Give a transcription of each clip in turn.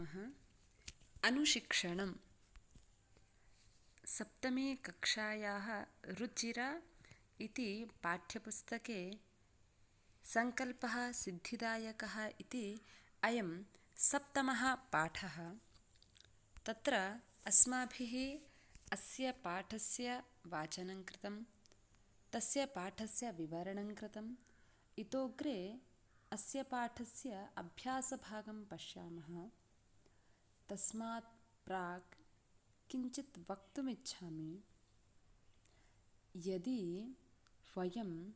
पठामः। अनुशिक्षणं सप्तमी कक्षायाः रुचिरा इति पाठ्यपुस्तके सङ्कल्पः सिद्धिदायकः इति अयं सप्तमः पाठः। तत्र अस्माभिः अस्य पाठस्य वाचनं कृतं, तस्य पाठस्य विवरणं कृतम्। इतोऽग्रे अस्य पाठस्य अभ्यासभागं पश्यामः। तस्मात् प्राक् किञ्चित् वक्तुमिच्छामि। यदि वयम्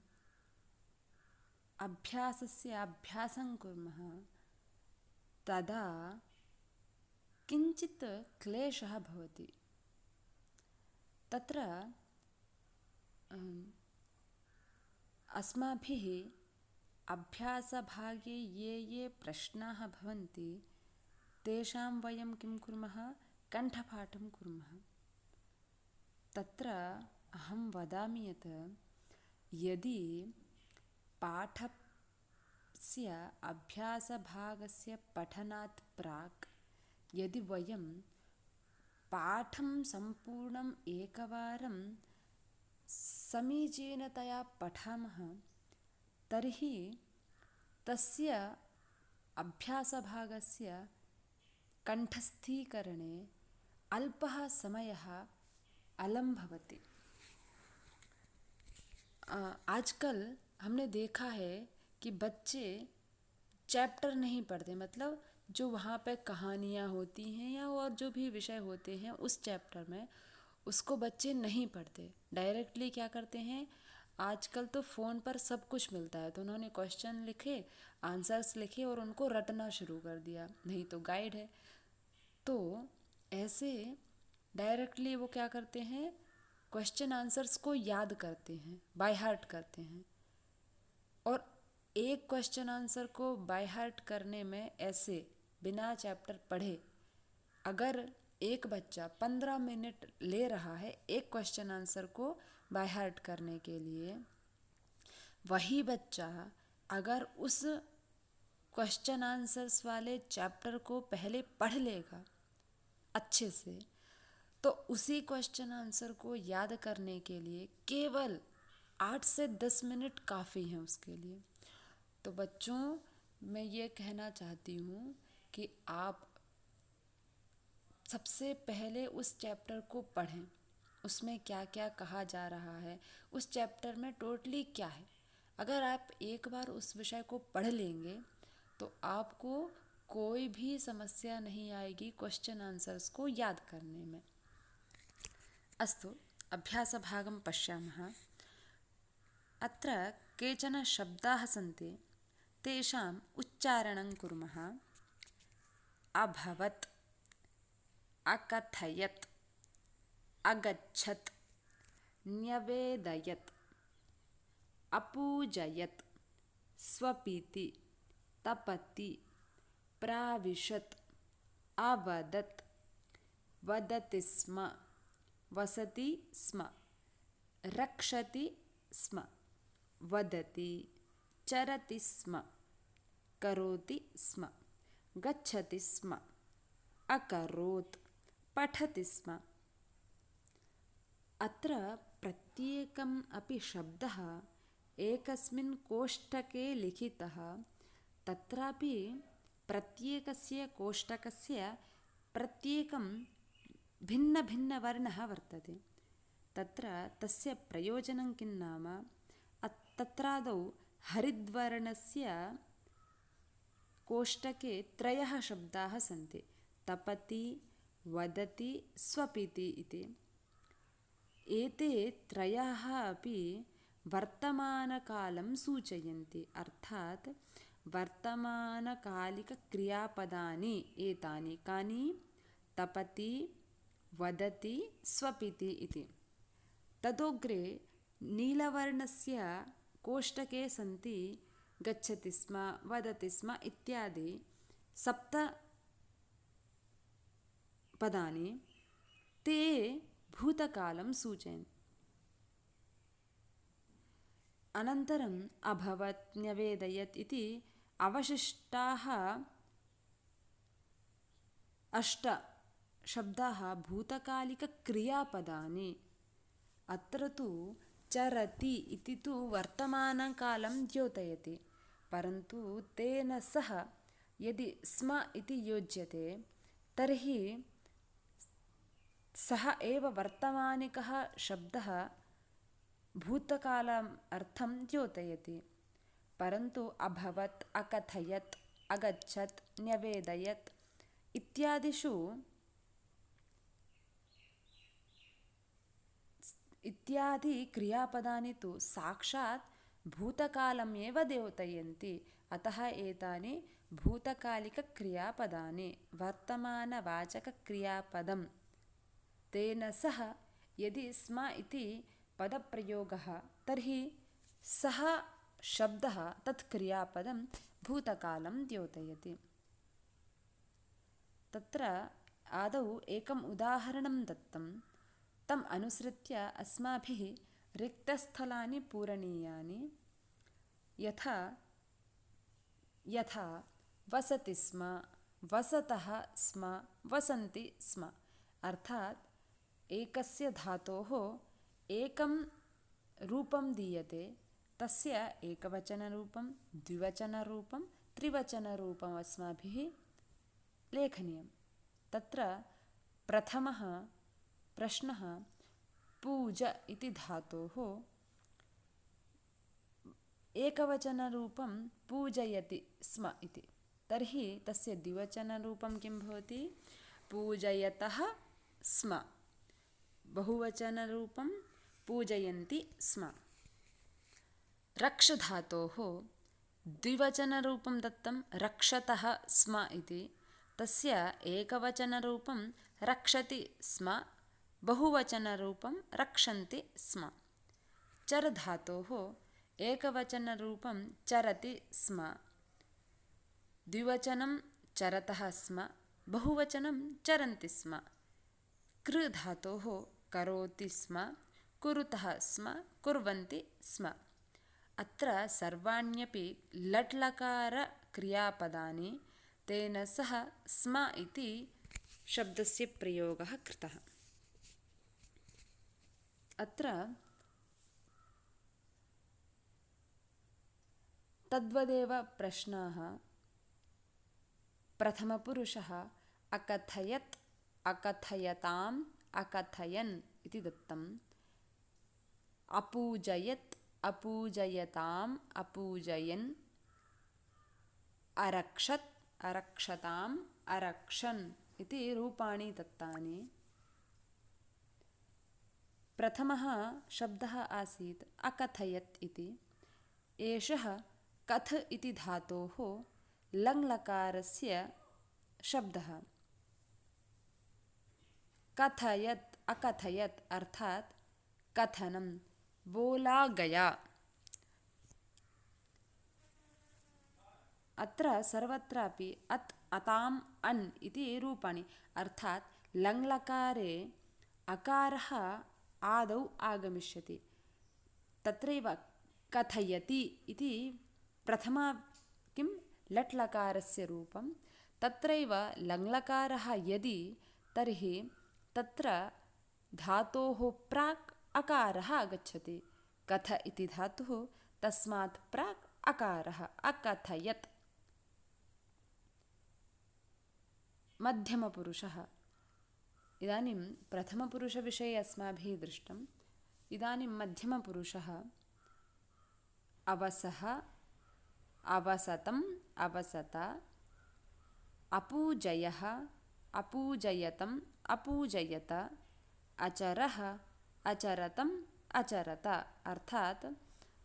अभ्यासं कुर्मः तदा किञ्चित् क्लेशः भवति। तत्र अस्माभिः अभ्यासभागे ये प्रश्नाः भवन्ति तेषां वयं किं कुर्मः, कण्ठपाठं कुर्मः। तत्र अहं वदामि यत् यदि पाठस्य अभ्यासभागस्य पठनात् प्राक् यदि वयं पाठं सम्पूर्णम् एकवारं समीचीनतया पठामः तर्हि तस्य अभ्यासभागस्य कण्ठस्थीकरणे अल्पः समयः अलं भवति। आजकल हमने देखा है कि बच्चे चैप्टर नहीं पढ़ते, मतलब जो वहाँ पे कहानियाँ होती हैं या और जो भी विषय होते हैं उस चैप्टर में उसको बच्चे नहीं पढ़ते। डायरेक्टली क्या करते हैं, आजकल तो फ़ोन पर सब कुछ मिलता है, तो उन्होंने क्वेश्चन लिखे, आंसर्स लिखे और उनको रटना शुरू कर दिया, नहीं तो गाइड है। तो ऐसे डायरेक्टली वो क्या करते हैं, क्वेश्चन आंसर्स को याद करते हैं, बाय हार्ट करते हैं। और एक क्वेश्चन आंसर को बाय हार्ट करने में ऐसे बिना चैप्टर पढ़े अगर एक बच्चा 15 मिनट ले रहा है एक क्वेश्चन आंसर को बाय हार्ट करने के लिए, वही बच्चा अगर उस क्वेश्चन आंसर्स वाले चैप्टर को पहले पढ़ लेगा अच्छे से, तो उसी क्वेश्चन आंसर को याद करने के लिए केवल 8 से 10 मिनट काफ़ी हैं उसके लिए। तो बच्चों, मैं ये कहना चाहती हूँ कि आप सबसे पहले उस चैप्टर को पढ़ें, उसमें क्या क्या कहा जा रहा है, उस चैप्टर में टोटली क्या है। अगर आप एक बार उस विषय को पढ़ लेंगे तो आपको कोई भी समस्या नहीं आएगी क्वेश्चन आंसर्स को याद करने में। अस्तु, अभ्यासभागं पश्यामः। अत्र केचन शब्दाः सन्ति, तेषाम् उच्चारणं कुर्मः। अभवत्, अकथयत्, अगच्छत्, न्यवेदयत्, अपूजयत्, स्वपिति, तपति, प्राविशत्, अवदत्, वदति स्म, वसति स्म, रक्षति स्म, वदति, चरति स्म, करोति स्म, गच्छति स्म, अकरोत्, पठति स्म। अत्र प्रत्येकम् अपि शब्दः एकस्मिन् कोष्टके लिखितः। तत्रापि प्रत्येकस्य कोष्टकस्य प्रत्येकं भिन्नभिन्नवर्णः वर्तते। तत्र तस्य प्रयोजनं किं नाम, तत्रादौ हरिद्वर्णस्य कोष्टके 3 शब्दाः सन्ति, तपति, वदति, स्वपिति इति। एते 3 अपि वर्तमानकालं सूचयन्ति, अर्थात् वर्तमानकालिकक्रियापदानि एतानि। कानि? तपति, वदति, स्वपिति इति। तदोग्रे नीलवर्णस्य कोष्टके सन्ति गच्छति स्म, वदति स्म इत्यादि 7 पदानि। ते भूतकालं सूचयन्ति। अनन्तरम् अभवत्, न्यवेदयत् इति अवशिष्टाः अष्ट शब्दाः भूतकालिकक्रियापदानि। अत्र तु चरति इति तु वर्तमानकालं द्योतयति, परन्तु तेन सह यदि स्म इति योज्यते तर्हि सः एव वर्तमानिकः शब्दः भूतकालम् अर्थं द्योतयति। परन्तु अभवत्, अकथयत्, अगच्छत्, न्यवेदयत् इत्यादिषु इत्यादि क्रियापदानि तु साक्षात् भूतकालम् एव द्योतयन्ति। अतः एतानि भूतकालिकक्रियापदानि। वर्तमानवाचकक्रियापदं तेन सह यदि स्म इति पदप्रयोगः तर्हि सः शब्दः तत् क्रियापदं भूतकालं द्योतयति। तत्र आदौ एकम् उदाहरणं दत्तं, तम् अनुसृत्य अस्माभिः रिक्तस्थलानि पूरणीयानि। यथा वसति स्म, वसतः स्म, वसन्ति स्म। अर्थात् एकस्य धातोः एकं रूपं दीयते, तस्य एकवचनरूपं, द्विवचनरूपं, त्रिवचनरूपम् अस्माभिः लेखनीयं। तत्र प्रथमः प्रश्नः पूज इति धातोः एकवचनरूपं पूजयति स्म इति। तर्हि तस्य द्विवचनरूपं किं भवति? पूजयतः स्म। बहुवचनरूपं पूजयन्ति स्म। रक्ष धातोः द्विवचनरूपं दत्तं रक्षतः स्म इति, तस्य एकवचनरूपं रक्षति स्म, बहुवचनरूपं रक्षन्ति स्म। चर धातोः एकवचनरूपं चरति स्म, द्विवचनं चरतः स्म, बहुवचनं चरन्ति स्म। कृ धातोः करोति स्म, कुरुतः स्म, कुर्वन्ति स्म। अत्र सर्वाण्यपि लट् लकार क्रियापदानि, तेन सह स्म इति शब्दस्य प्रयोगः कृतः। अत्र तद्वदेव प्रश्नाः। प्रथमपुरुषः अकथयत्, अकथयताम्, अकथयन् इति दत्तम्। अपूजयत्, अपूजयताम्, अपूजयन्। अरक्षत्, अरक्षताम्, अरक्षन् इति रूपाणि दत्तानि। प्रथमः शब्दः आसीत् अकथयत् इति। एषः कथ इति धातोः लङ्लकारस्य शब्दः। कथयत्, अकथयत् अर्थात् कथनं, बोला गया। अत्र सर्वत्रापि अत्, अताम्, अन् इति रूपाणि, अर्थात् लङ्लकारे अकारः आदौ आगमिष्यति। तत्रैव कथयति इति प्रथमा किं लट् लकारस्य रूपं, तत्रैव लङ्लकारः यदि, तर्हि तत्र धातोः प्राक् अकारः आगच्छति। कथ इति धातुः, तस्मात् प्राक् अकारः, अकथयत्। मध्यमपुरुषः। इदानीं प्रथमपुरुषविषये अस्माभिः दृष्टम्, इदानीं मध्यमपुरुषः अवसः, अवसतम्, अवसत। अपूजयः, अपूजयतम्, अपूजयत। अचरः, अचरतम्, अचरत। अर्थात्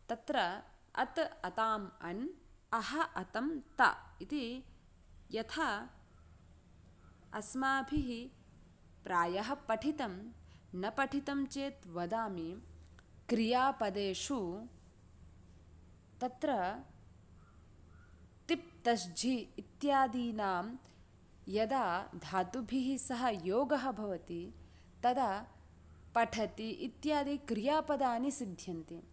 तत्र अत्, अताम्, अन्, अह, अतं, त इति यथा अस्माभिः प्रायः पठितं, न पठितं चेत् वदामि, क्रियापदेषु तत्र तिप् तस् झि इत्यादीनां यदा धातुभिः सह योगः भवति तदा पठति इत्यादि क्रियापदानि सिद्ध्यन्ति।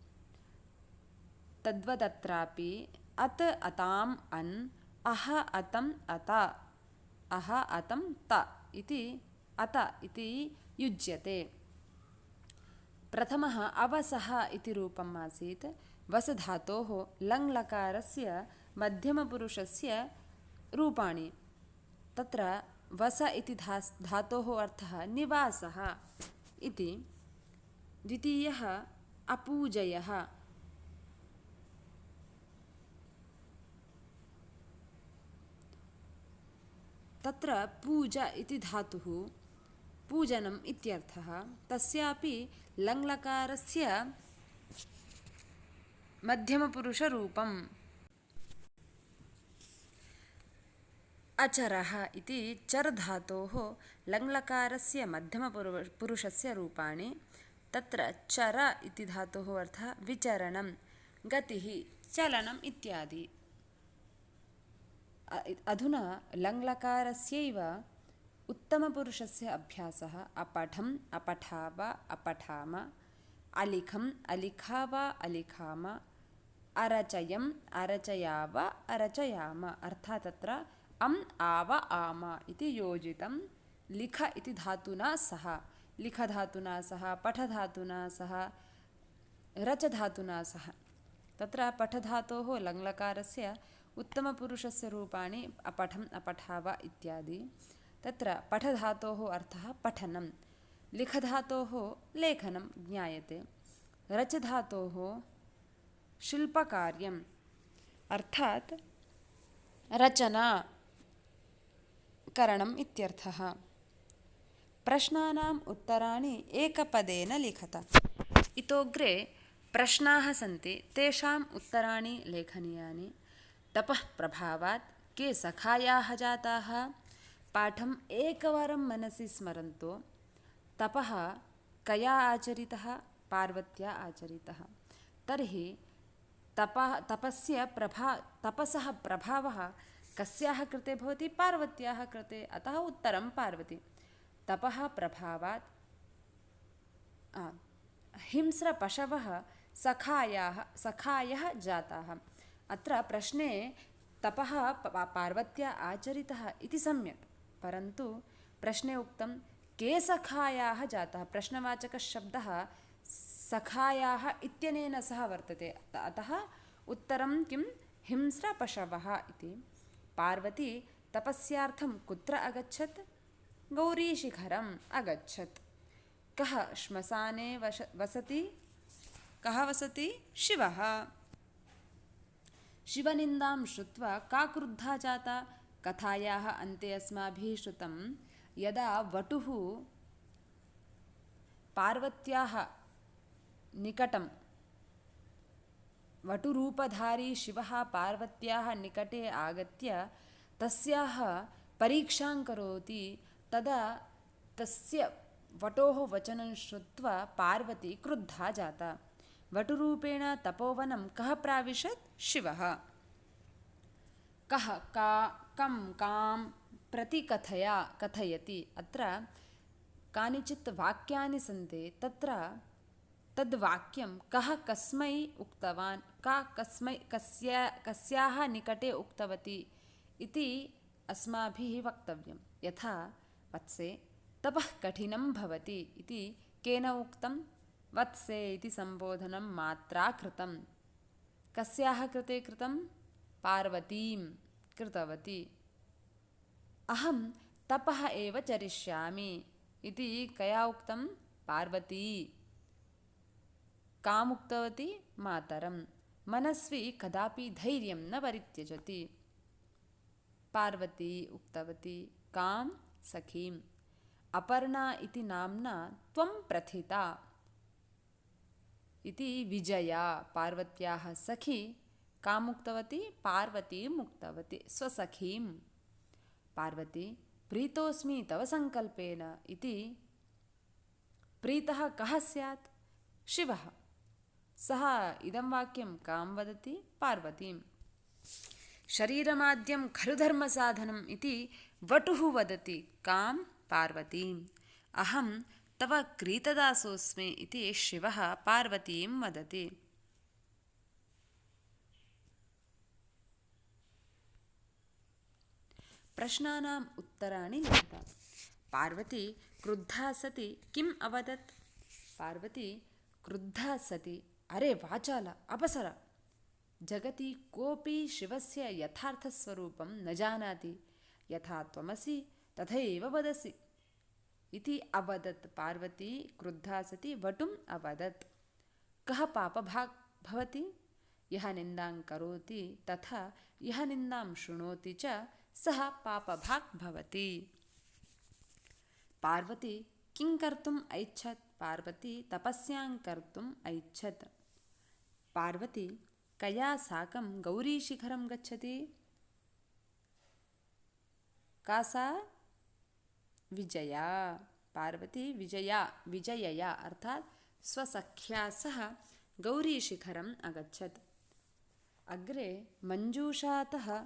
तद्वदत्रापि अत्, अताम्, अन्, अह, अतम्, अत। अह अतं त इति अत इति युज्यते। प्रथमः अवसः इति रूपम् आसीत्। वस धातोः लङ् लकारस्य मध्यमपुरुषस्य रूपाणि। तत्र वस इति धातोः अर्थः निवासः इति। द्वितीयः अपूजयः। तत्र पूजा इति धातुः पूजनम् इत्यर्थः। तस्यापि लङ् लकारस्य मध्यमपुरुषरूपम्। अचरः इति चर् धातोः लङ् लकारस्य मध्यमपुरुषस्य रूपाणि। तत्र चर इति धातोः अर्थः विचरणं, गतिः, चलनम् इत्यादि। अधुना लङ् लकारस्यैव उत्तमपुरुषस्य अभ्यासः। अपठम्, अपठाव, अपठाम, अलिखम्, अलिखाव, अलिखाम, अरचयम्, अरचयाव, अरचयाम। अर्थात् तत्र अम् आव आम इति योजितं लिख इति धातुना सह, लिखधातुना सह, पठधातुना सह, रचधातुना सह। तत्र पठधातोः लङ् लकारस्य उत्तमपुरुषस्य रूपाणि अपठम्, अपठाव इत्यादि। तत्र पठधातोः अर्थः पठनं, लिखधातोः लेखनं ज्ञायते। रचधातोः शिल्पकार्यम् अर्थात् रचना करणम् इत्यर्थः। प्रश्नानाम् उत्तराणि एकपदेन लिखत। इतोऽग्रे प्रश्नाः सन्ति, तेषाम् उत्तराणि लेखनीयानि। तपः प्रभावात् के सखायाः जाताः? पाठम् एकवारं मनसि स्मरन्तु। तपः कया आचरितः? पार्वत्या आचरितः। तर्हि तपसः प्रभावः कस्याः कृते भवति? पार्वत्याः कृते। अतः उत्तरं पार्वती। तपः प्रभावात् हिंस्रपशवः सखायः जाताः। अत्र प्रश्ने तपः पार्वत्या आचरितः इति सम्यक्, परन्तु प्रश्ने उक्तं के सखायाः जाताः। प्रश्नवाचकशब्दः सखायाः इत्यनेन सह वर्तते। अतः उत्तरं किं? हिंस्रपशवः इति। पार्वती तपस्यार्थं कुत्र अगच्छत्? गौरीशिखरम् अगच्छत्। कः श्मशाने वसति? कः वसति? शिवः। शिवनिन्दां श्रुत्वा का क्रुद्धा जाता? कथायाः अन्ते अस्माभिः श्रुतं यदा वटुः पार्वत्याः निकटं, वटुरूपधारी शिवः पार्वत्याः निकटे आगत्य तस्याः परीक्षां करोति, तदा तस्य वटोः वचनं श्रुत्वा पार्वती क्रुद्धा जाता। वटुरूपेण तपोवनं कः प्राविशत्? शिवः। कः कं कां प्रति कथयति? अत्र कानिचित् वाक्यानि सन्ति। तत्र तद्वाक्यं कः कस्मै उक्तवान्, का कस्याः निकटे उक्तवती इति अस्माभिः वक्तव्यं। यथा वत्से तपः कठिनं भवति इति केन उक्तं? वत्से इति सम्बोधनं मात्रा कृतं। कस्याः कृते कृतं? पार्वतीं कृतवती। अहं तपः एव चरिष्यामि इति कया उक्तं? पार्वती। कामुक्तवती? मातरं। मनस्वी कदापि धैर्यं न परित्यजति। पार्वती उक्तवती। कां? सखीम्। अपर्णा इति नाम्ना त्वं प्रथिता इति विजया पार्वत्याः सखी कामुक्तवती? पार्वतीम् उक्तवती, स्वसखीम्। पार्वती प्रीतोऽस्मि तव सङ्कल्पेन इति। प्रीतः कः स्यात्? शिवः। सः इदं वाक्यं कां वदति? पार्वतीम्। शरीरमाद्यं खलु धर्मसाधनम् इति वटुः वदति। कां? पार्वतीम्। अहं तव क्रीतदासोऽस्मि इति शिवः पार्वतीं वदति। प्रश्नानाम् उत्तराणि लिखत। पार्वती क्रुद्धा सती किम् अवदत्? पार्वती क्रुद्धा सती अरे वाचाल अपसर, जगति कोऽपि शिवस्य यथार्थस्वरूपं न जानाति, यथा त्वमसि तथैव वदसि इति अवदत्। पार्वती क्रुद्धा सती वटुम् अवदत्। कः पापभाक् भवति? यः निन्दां करोति तथा यः निन्दां शृणोति च सः पापभाक् भवति। पार्वती किं कर्तुम् ऐच्छत्? पार्वती तपस्यां कर्तुम् ऐच्छत्। पार्वती कया साकं गौरीशिखरं गच्छति? का सा? विजया। पार्वती विजयया अर्थात् स्वसख्या सह गौरीशिखरम् अगच्छत्। अग्रे मञ्जूषातः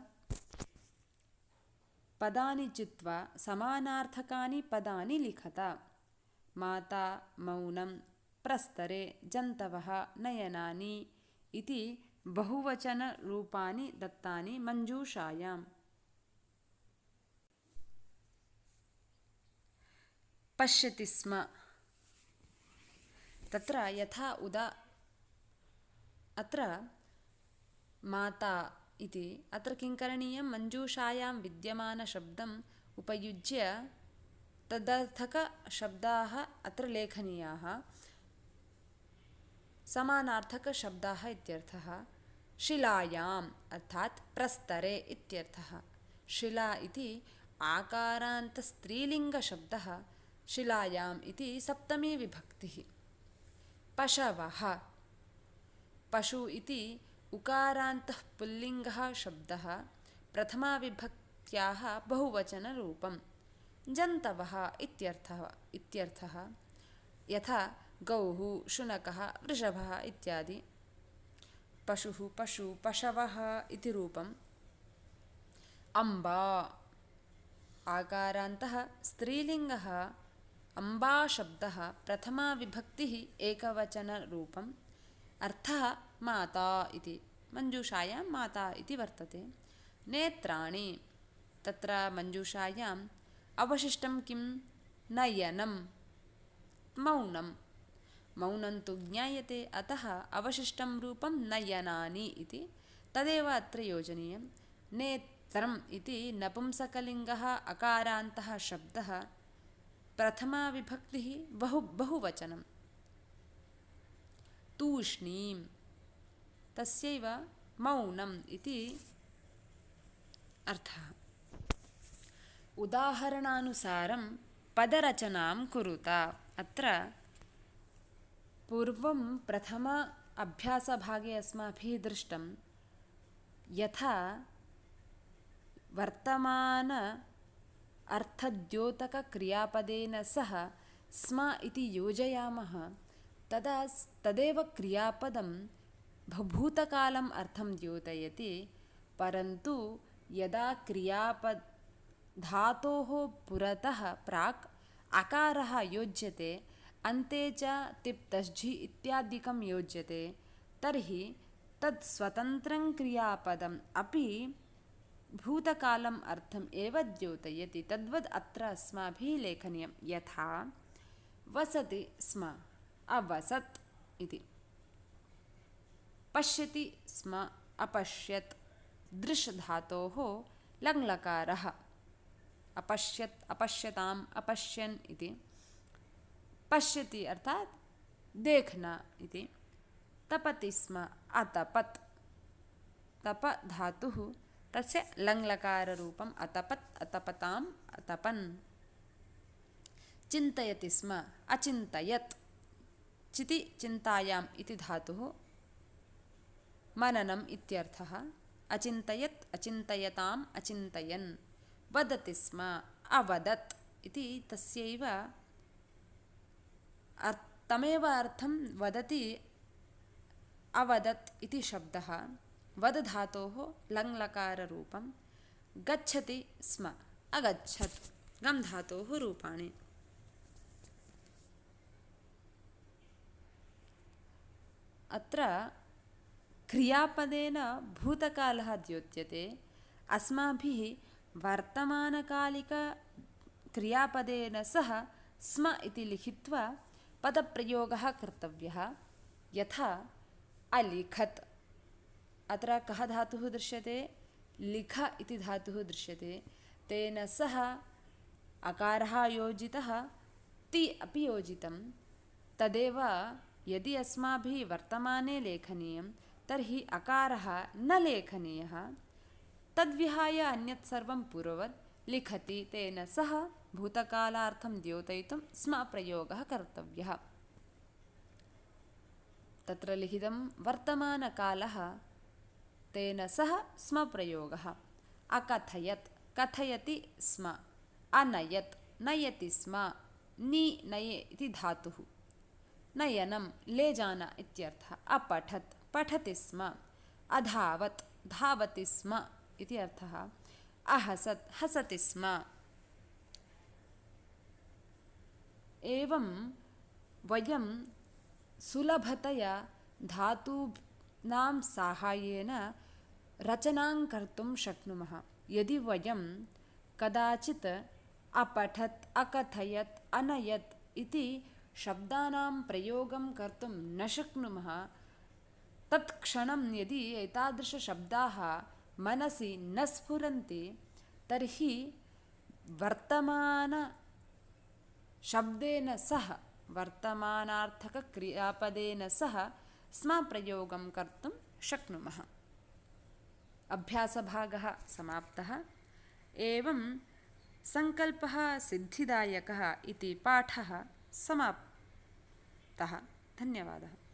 पदानि चित्वा समानार्थकानि पदानि लिखत। माता, मौनं, प्रस्तरे, जन्तवः, नयनानि इति बहुवचनरूपाणि दत्तानि मञ्जूषायाम्। पश्यति स्म। तत्र यथा अत्र माता इति अत्र किं करणीयं? मञ्जूषायां विद्यमानशब्दम् उपयुज्य तदर्थकशब्दाः अत्र लेखनीयाः। समानार्थकशब्दाः इत्यर्थः। शिलायाम् अर्थात् प्रस्तरे इत्यर्थः। शिला इति आकारान्तस्त्रीलिङ्गशब्दः, शिलायाम् इति सप्तमी विभक्तिः। पशवः, पशु इति उकारान्तः पुल्लिङ्गः शब्दः, प्रथमाविभक्त्याः बहुवचनरूपं। जन्तवः इत्यर्थः यथा गौः, शुनकः, वृषभः इत्यादि। पशुः, पशु, पशवः इति रूपम्। अम्बा आकारान्तः स्त्रीलिङ्गः, अम्बाशब्दः, प्रथमाविभक्तिः, एकवचनरूपम्। अर्थः माता इति, मञ्जूषायां माता इति वर्तते। नेत्राणि, तत्र मञ्जूषायाम् अवशिष्टं किं? नयनं, मौनं। मौनं तु ज्ञायते, अतः अवशिष्टं रूपं नयनानि इति, तदेव अत्र योजनीयं। नेत्रम् इति नपुंसकलिङ्गः अकारान्तः शब्दः, प्रथमाविभक्तिः, बहुवचनं। तूष्णीं, तस्यैव मौनम् इति अर्थः। उदाहरणानुसारं पदरचनां कुरुत। अत्र पूर्वं प्रथम अभ्यासभागे अस्माभिः दृष्टं यथा वर्तमान अर्थद्योतकक्रियापदेन सह स्म इति योजयामः, तदेव क्रियापदं भूतकालम् अर्थं द्योतयति। परन्तु यदा धातोः पुरतः प्राक् अकारः योज्यते, अन्ते च तिप् तस्झि इत्यादिकं योज्यते, तर्हि तत् स्वतन्त्रं क्रियापदम् अपि भूतकालम् अर्थम् एव द्योतयति। तद्वद् अत्र अस्माभिः लेखनीयं। यथा वसति स्म, अवसत् इति। पश्यति स्म, अपश्यत्। दृश् धातोः लङ्लकारः, अपश्यत्, अपश्यताम्, अपश्यन् इति। पश्यति अर्थात् देखना इति। तपति स्म, अतपत्। तप धातुः, तस्य लङ्लकाररूपम् अतपत्, अतपताम्, अतपन्। चिन्तयति स्म, अचिन्तयत्। चिति चिन्तायाम् इति धातुः मननम् इत्यर्थः। अचिन्तयत्, अचिन्तयताम्, अचिन्तयन्। वदति स्म, अवदत् इति तस्यैव तमेव अर्थं वदति अवदत् इति शब्दः। वद धातोः लङ्लकाररूपं। गच्छति स्म, अगच्छत्। गम् धातोः रूपाणि। अत्र क्रियापदेन भूतकालः द्योत्यते। अस्माभिः वर्तमानकालिकक्रियापदेन सह स्म इति लिखित्वा पदप्रयोगः कर्तव्यः। यथा अलिखत्, अत्र कः धातुः दृश्यते? लिख इति धातुः दृश्यते। तेन सह अकारः योजितः, ति अपि योजितं। तदेव यदि अस्माभिः वर्तमाने लेखनीयं तर्हि अकारः न लेखनीयः। तद्विहाय अन्यत् सर्वं पूर्ववत् लिखति तेन सह भूतकालार्थं द्योतयितुं स्म प्रयोगः कर्तव्यः। तत्र लिखितं वर्तमानकालः, तेन सह स्म प्रयोगः। अकथयत्, कथयति स्म। अनयत्, नयति स्म। नि नये इति धातुः। नयनं ले जाना इत्यर्थः। अपठत्, पठति स्म। अधावत्, धावति स्म इति अर्थः। अहसत्, हसति स्म। एवं वयं सुलभतया धातूनां साहाय्येन रचनां कर्तुं शक्नुमः। यदि वयं कदाचित् अपठत्, अकथयत्, अनयत् इति शब्दानां प्रयोगं कर्तुं न शक्नुमः, तत्क्षणं यदि एतादृशशब्दाः मनसि न स्फुरन्ति तर्हि वर्तमानशब्देन सह, वर्तमानार्थकक्रियापदेन सह स्म प्रयोगं कर्तुं शक्नुमः। अभ्यासभागः समाप्तः। एवं सङ्कल्पः सिद्धिदायकः इति पाठः समाप्तः। धन्यवादः।